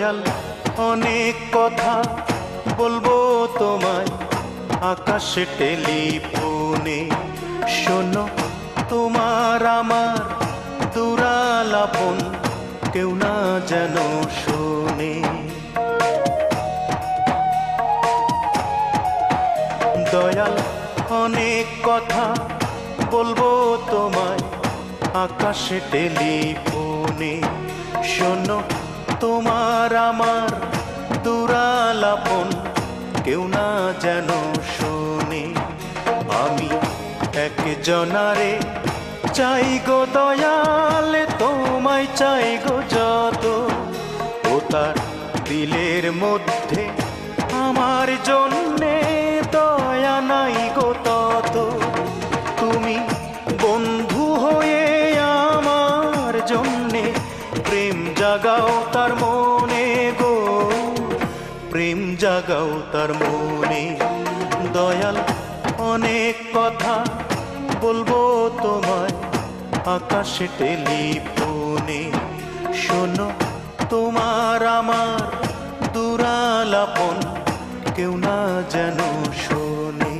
দয়াল অনেক কথা বলবো তোমায় আকাশে টেলিফোনে। শোনো তোমার আমার দুরালাপন কেউ না যেন শোনে। দয়াল অনেক কথা বলবো তোমায় আকাশে টেলিফোনে। শোনো তোমার আমার দুরালাপন কেউ না যেন শোনে। আমি একজনারে চাই গো দয়াল, তোমায় চাই গো যত। ও তার দিলের মধ্যে আমার জন্যে দয়া নাই গো তত। তুমি বন্ধু হয়ে আমার জন্যে প্রেম জাগাও তার মনে গো, প্রেম জাগাও তার মনে। দয়াল অনেক কথা বলবো তোমায় আকাশে টেলিফোনে। শোনো তোমার আমার দুরালাপন কেউ না যেন শোনে।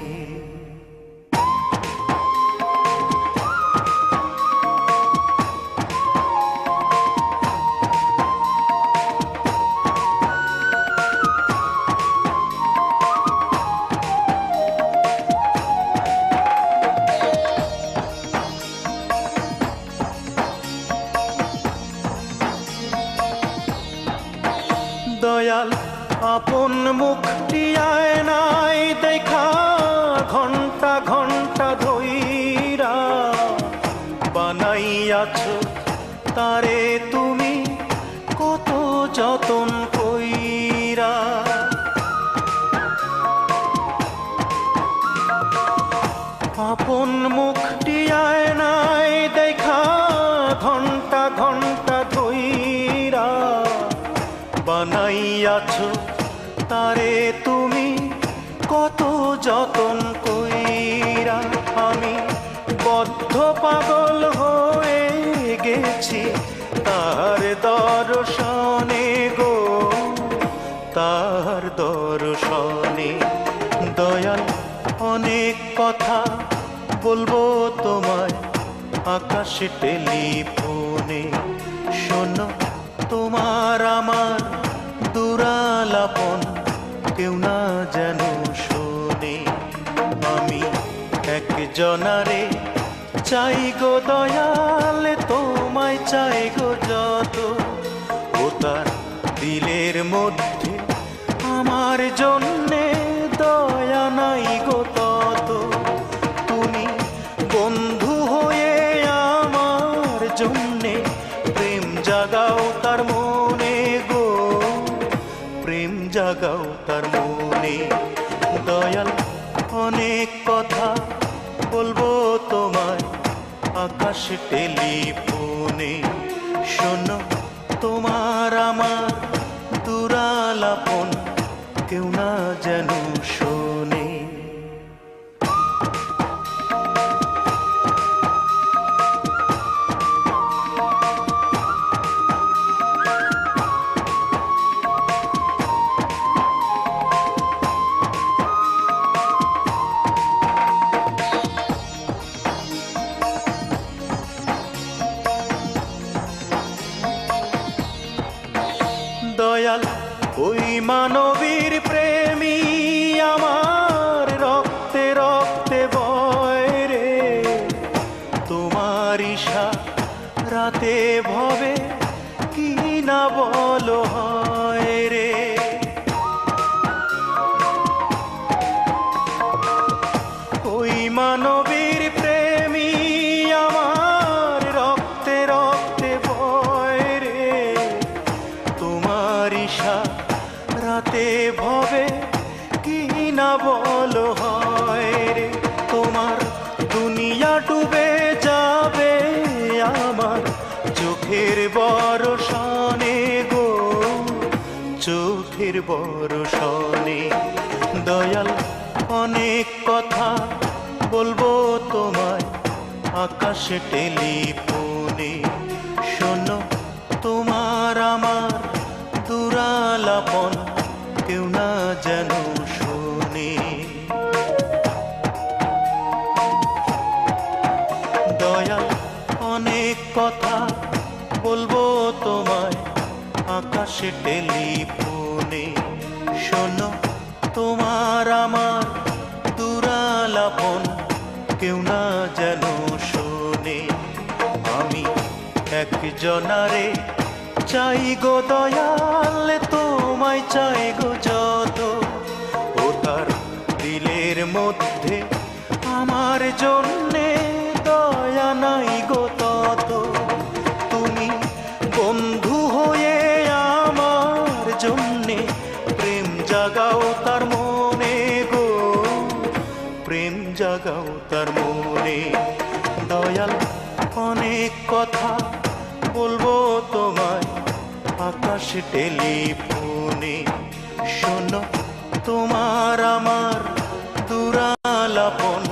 দয়াল আপন মুখটি আয়নায় দেখা ঘন্টা ঘন্টা ধইরা বানাইয়াছ তারে তুমি কত যতন কইরা। আপন মুখটি আয়নায় দেখা ঘন্টা ঘন্টা ধইরা বানাইয়াছ তারে তুমি কত যতন কইরা। আমি বদ্ধ পাগল হয়ে গেছি তার দর্শনে গো, তার দর্শনে। দয়াল অনেক কথা বলবো তোমায় আকাশে টেলিফোনে। শোনো তোমার আমার দুরালাপন কেউ না যেন শোনে। আমি একজনারে চাই গো দয়াল, তোমায় চাই গো যত। ও তার দিলের মধ্যে আমার জন্যে দয়া নাই গো তত। তুমি বন্ধু হয়ে আমার জন্যে প্রেম জাগাও তার মনে গো, প্রেম জাগাও তার মনে। দয়াল অনেক কথা বলবো তোমায় আকাশে টেলিফোনে। শোনো তোমার আমার দুরালাপন কেউ না যেন শোনে। দয়াল ওই মানবীর প্রেমী আমার রক্তে রক্তে বয় রে। তোমার ইশারাতে ভবে কি না বলো হয় রে। ওই মানবীর প্রেমী আমার রক্তে রক্তে বয় রে। তোমার ইশারাতে ভবে কি না বলো হয় রে। তোমার দুনিয়া ডুবে যাবে আমার চোখের বর্ষণে গো, চোখের বর্ষণে। দয়াল অনেক কথা বলবো তোমায় আকাশে টেলিফোনে। শোনো তোমার আমার দুরা কথা বলবো তোমায় আকাশে টেলিফোনে। শোনো, তোমার আমার দুরালাপন কেউ না যেন শোনে। আমি একজনারে চাই গো দয়াল, তোমায় চাই গো যত। ও তার দিলের মধ্যে আমার জন্যে দয়া নাই গো তত। তুমি বন্ধু হয়ে আমার জন্যে প্রেম জাগাও তার মনে গো, প্রেম জাগাও তার মনে। দয়াল, অনেক কথা বলবো তোমায় আকাশে টেলিফোনে। শোনো, তোমার আমার দুরালাপন